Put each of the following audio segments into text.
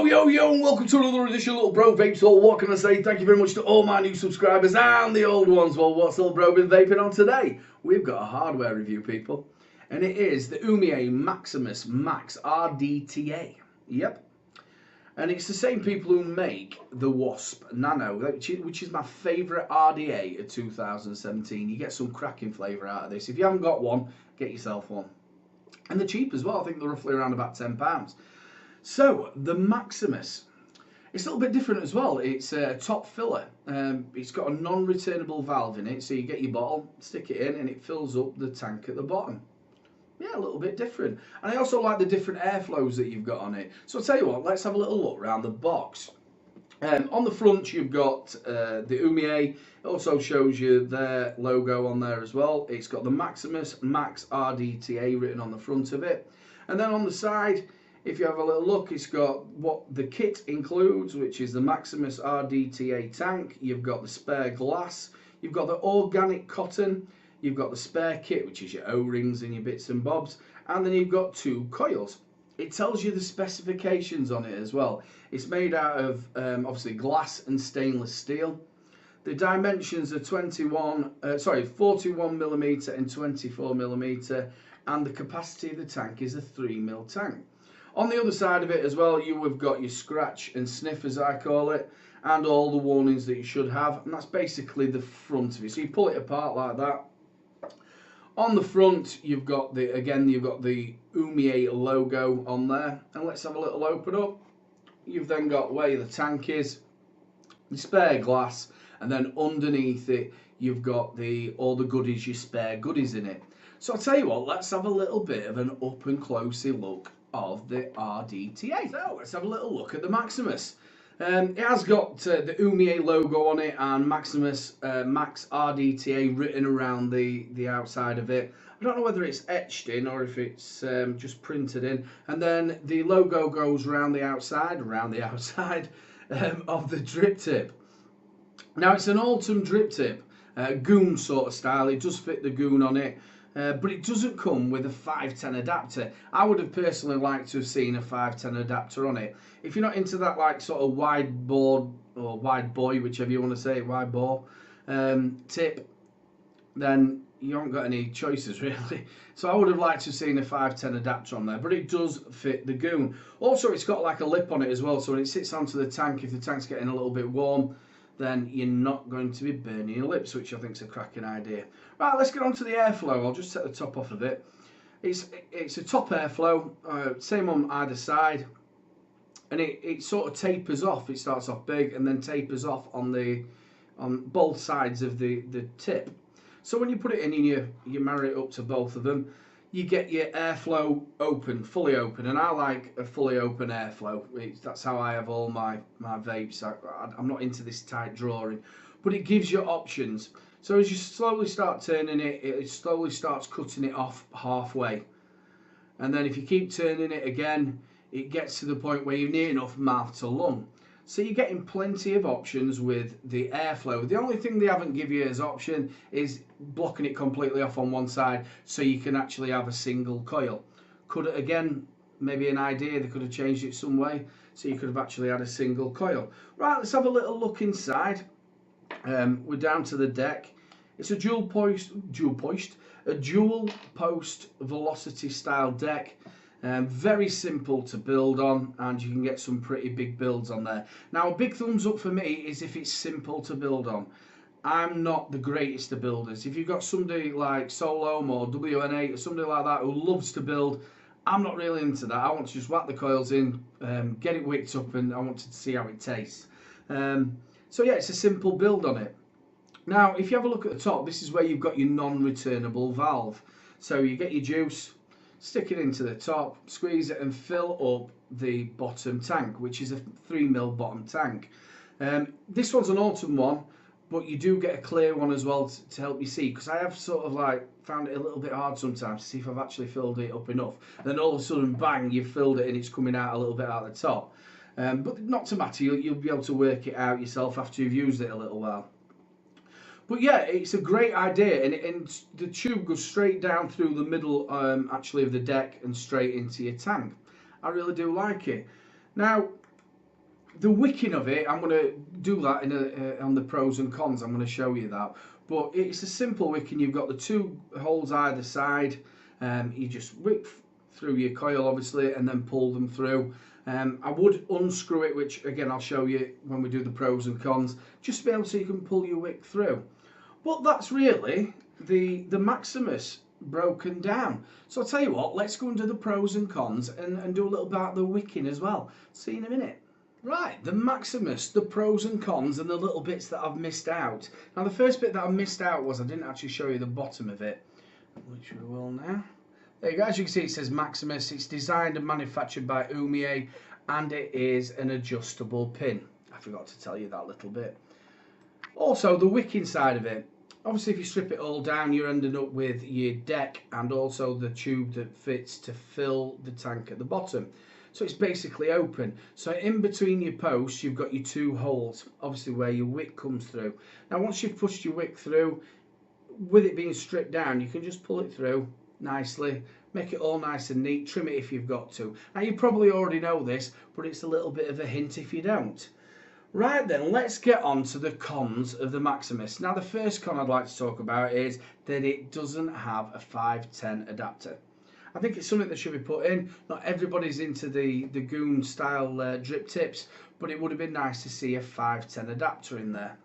Yo, and welcome to another edition of Little Bro Vapes. Well, what can I say? Thank you very much to all my new subscribers and the old ones. Well, what's Little Bro been vaping on today? We've got a hardware review, people. And it is the oumier Maximus Max RDTA. Yep. And it's the same people who make the Wasp Nano, which is my favourite RDA of 2017. You get some cracking flavour out of this. If you haven't got one, get yourself one. And they're cheap as well. I think they're roughly around about £10. So, the Maximus, it's a little bit different as well. It's a top filler. It's got a non-returnable valve in it, so you get your bottle, stick it in, and it fills up the tank at the bottom. Yeah, a little bit different. And I also like the different airflows that you've got on it. So I'll tell you what, let's have a little look around the box. On the front, you've got the oumier. It also shows you their logo on there as well. It's got the Maximus Max RDTA written on the front of it. And then on the side, if you have a little look, it's got what the kit includes, which is the Maximus RDTA tank. You've got the spare glass. You've got the organic cotton. You've got the spare kit, which is your O-rings and your bits and bobs. And then you've got 2 coils. It tells you the specifications on it as well. It's made out of, obviously, glass and stainless steel. The dimensions are 41mm and 24mm. And the capacity of the tank is a 3mm tank. On the other side of it as well, you have got your scratch and sniff, as I call it, and all the warnings that you should have, and that's basically the front of it. So you pull it apart like that. On the front, you've got the oumier logo on there, and let's have a little open up. You've then got where the tank is, the spare glass, and then underneath it, you've got all the goodies, your spare goodies in it. So I'll tell you what, let's have a little bit of an up and closey look of the RDTA. So let's have a little look at the Maximus. It has got the oumier logo on it and Maximus Max RDTA written around the outside of it. I don't know whether it's etched in or if it's just printed in. And then the logo goes around the outside of the drip tip. Now it's an autumn drip tip, goon sort of style. It does fit the goon on it. But it doesn't come with a 510 adapter. I would have personally liked to have seen a 510 adapter on it. If you're not into that like sort of wide board or wide boy, whichever you want to say, wide bore tip, then you haven't got any choices really. So I would have liked to have seen a 510 adapter on there, but it does fit the goon. Also, it's got like a lip on it as well, so when it sits onto the tank, if the tank's getting a little bit warm, then you're not going to be burning your lips, which I think is a cracking idea. Right, let's get on to the airflow. I'll just set the top off of it. It's a top airflow, same on either side, and it sort of tapers off. It starts off big and then tapers off on both sides of the tip. So when you put it in and you marry it up to both of them, you get your airflow open, fully open, and I like a fully open airflow. That's how I have all my vapes. I'm not into this tight drawing, but it gives you options. So as you slowly start turning it, it slowly starts cutting it off halfway. And then if you keep turning it again, it gets to the point where you're near enough mouth to lung. So you're getting plenty of options with the airflow. The only thing they haven't give you as option is blocking it completely off on one side so you can actually have a single coil. Could it, again, maybe an idea, they could have changed it some way so you could have actually had a single coil. Right, let's have a little look inside. We're down to the deck. It's a dual post velocity style deck. Very simple to build on, and you can get some pretty big builds on there. Now, a big thumbs up for me is if it's simple to build on. I'm not the greatest of builders. If you've got somebody like Soulohm or WN8 or somebody like that who loves to build, I'm not really into that. I want to just whack the coils in, get it wicked up, and I want to see how it tastes. So yeah, it's a simple build on it. Now, if you have a look at the top, this is where you've got your non-returnable valve. So you get your juice, stick it into the top, squeeze it and fill up the bottom tank, which is a 3mm bottom tank. This one's an autumn one, but you do get a clear one as well to help you see, because I have sort of like found it a little bit hard sometimes to see if I've actually filled it up enough. And then all of a sudden, bang, you've filled it and it's coming out a little bit out the top. But not to matter, you'll be able to work it out yourself after you've used it a little while. But yeah, it's a great idea, and the tube goes straight down through the middle actually of the deck and straight into your tank. I really do like it. Now, The wicking of it, I'm going to do that on the pros and cons. I'm going to show you that. But it's a simple wicking. You've got the two holes either side. You just wick through your coil, obviously, and then pull them through. I would unscrew it, which again I'll show you when we do the pros and cons, just to be able so you can pull your wick through. But that's really the Maximus broken down. So I'll tell you what, let's go and do the pros and cons and do a little bit about the wicking as well. See you in a minute. Right, the Maximus, the pros and cons, and the little bits that I've missed out. Now the first bit that I missed out was I didn't actually show you the bottom of it, which we will now. There you go, as you can see it says Maximus. It's designed and manufactured by Oumier, and it is an adjustable pin. I forgot to tell you that little bit. Also, the wicking side of it. Obviously, if you strip it all down, you're ending up with your deck and also the tube that fits to fill the tank at the bottom. So it's basically open. So in between your posts, you've got your two holes, obviously where your wick comes through. Now, once you've pushed your wick through, with it being stripped down, you can just pull it through nicely, make it all nice and neat, trim it if you've got to. Now you probably already know this, but it's a little bit of a hint if you don't. Right then, let's get on to the cons of the Maximus. Now the first con I'd like to talk about is that it doesn't have a 510 adapter. I think it's something that should be put in. Not everybody's into the goon style drip tips, but it would have been nice to see a 510 adapter in there.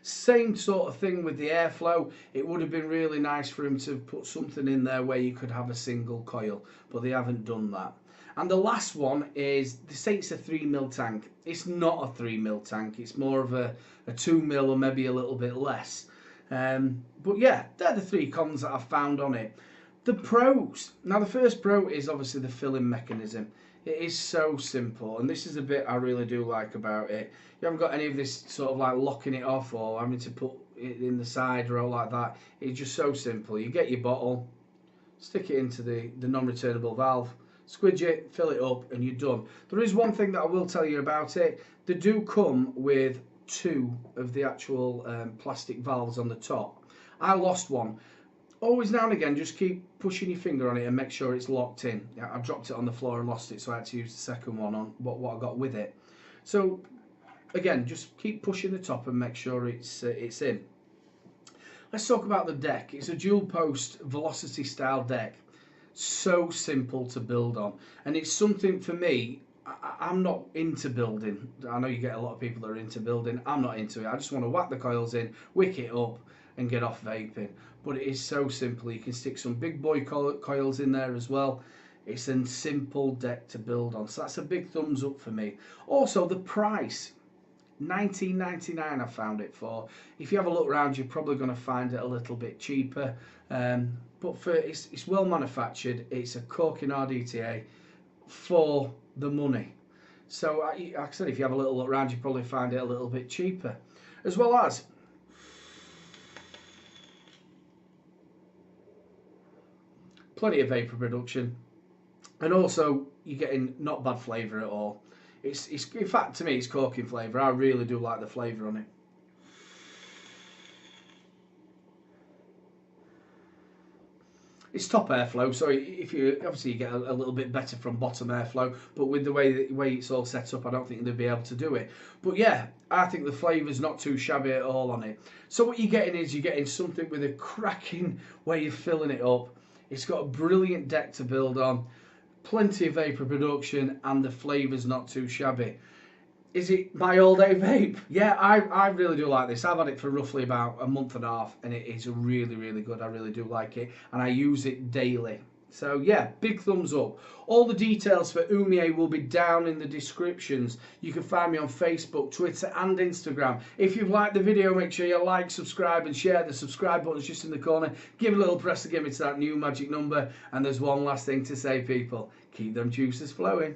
Same sort of thing with the airflow. It would have been really nice for him to put something in there where you could have a single coil, but they haven't done that. And the last one is, they say it's a 3mm tank. It's not a 3mm tank. It's more of a 2mm or maybe a little bit less. But yeah, they're the three cons that I've found on it. The pros. Now the first pro is obviously the filling mechanism. It is so simple, and this is a bit I really do like about it. You haven't got any of this sort of like locking it off or having to put it in the side or all like that. It's just so simple. You get your bottle, stick it into the non-returnable valve, squidge it, fill it up, and you're done. There is one thing that I will tell you about it. They do come with two of the actual plastic valves on the top. I lost one. Always now and again, just keep pushing your finger on it and make sure it's locked in. Yeah, I dropped it on the floor and lost it, so I had to use the second one on what I got with it. So again, just keep pushing the top and make sure it's in. Let's talk about the deck. It's a dual post velocity style deck. So simple to build on, and it's something for me. I'm not into building. I know you get a lot of people that are into building. I'm not into it. I just want to whack the coils in, wick it up, and get off vaping. But it is so simple. You can stick some big boy coils in there as well. It's a simple deck to build on, so that's a big thumbs up for me. Also, the price, $19.99 I found it for. If you have a look around, you're probably going to find it a little bit cheaper. But for it's well manufactured. It's a corking RDTA for the money. So like I said, if you have a little look around, you probably find it a little bit cheaper, as well as plenty of vapor production, and also you're getting not bad flavour at all. It's in fact, to me, it's corking flavour. I really do like the flavour on it. It's top airflow, so if you obviously you get a little bit better from bottom airflow, but with the way it's all set up, I don't think they'll be able to do it. But yeah, I think the flavour's not too shabby at all on it. So what you're getting is you're getting something with a cracking way of filling it up. It's got a brilliant deck to build on, plenty of vapor production, and the flavour's not too shabby. Is it my all-day vape? Yeah, I really do like this. I've had it for roughly about a month and a half, and it is really, really good. I really do like it, and I use it daily. So yeah, big thumbs up. All the details for Oumier will be down in the descriptions. You can find me on Facebook, Twitter and Instagram. If you've liked the video, make sure you like, subscribe and share. The subscribe button's just in the corner. Give it a little press to get me to that new magic number. And there's one last thing to say, people. Keep them juices flowing.